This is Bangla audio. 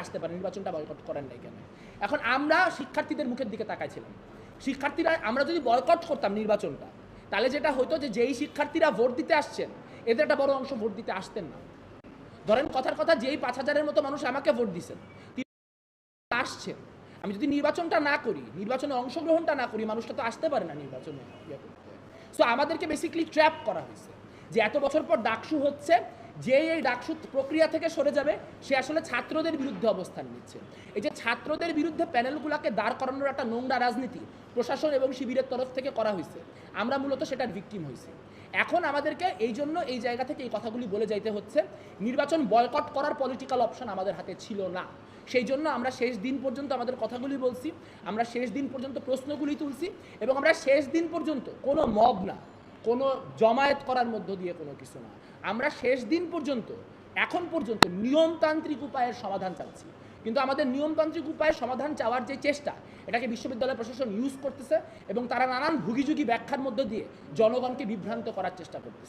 আসতে পারে, নির্বাচনটা বয়কট করেন নাই কেন? এখন আমরা শিক্ষার্থীদের মুখের দিকে তাকাইছিলাম। শিক্ষার্থীরা আমরা যদি বয়কট করতাম নির্বাচনটা, তাহলে যেটা হতো যে যেই শিক্ষার্থীরা ভোট দিতে আসছেন, এদের একটা বড় অংশ ভোট দিতে আসতেন না। ধরেন কথার কথা, যেই 5,000-এর মতো মানুষ আমাকে ভোট দিচ্ছেন, আসছেন, আমি যদি নির্বাচনটা না করি, নির্বাচনে অংশগ্রহণটা না করি, মানুষটা তো আসতে পারে না নির্বাচনে ইয়ে করতে। সো আমাদেরকে বেসিক্যালি ট্র্যাপ করা হয়েছে যে এত বছর পর ডাকসু হচ্ছে, যে এই ডাকসু প্রক্রিয়া থেকে সরে যাবে, সে আসলে ছাত্রদের বিরুদ্ধে অবস্থান নিচ্ছে। এই যে ছাত্রদের বিরুদ্ধে প্যানেলগুলোকে দাঁড় করানোর একটা নোংরা রাজনীতি প্রশাসন এবং শিবিরের তরফ থেকে করা হয়েছে, আমরা মূলত সেটার ভিকটিম হয়েছি। এখন আমাদেরকে এই জন্য এই জায়গা থেকে এই কথাগুলি বলে যাইতে হচ্ছে, নির্বাচন বয়কট করার পলিটিক্যাল অপশন আমাদের হাতে ছিল না। সেই জন্য আমরা শেষ দিন পর্যন্ত আমাদের কথাগুলি বলছি, আমরা শেষ দিন পর্যন্ত প্রশ্নগুলি তুলছি, এবং আমরা শেষ দিন পর্যন্ত কোনো মব না, কোনো জমায়েত করার মধ্য দিয়ে কোনো কিছু না, আমরা শেষ দিন পর্যন্ত এখন পর্যন্ত নিয়মতান্ত্রিক উপায়ের সমাধান চাচ্ছি। কিন্তু আমাদের নিয়মতান্ত্রিক উপায়ের সমাধান চাওয়ার যে চেষ্টা, এটাকে বিশ্ববিদ্যালয় প্রশাসন ইউজ করতেছে এবং তারা নানান ভুগিযুগি ব্যাখ্যার মধ্য দিয়ে জনগণকে বিভ্রান্ত করার চেষ্টা করতেছে।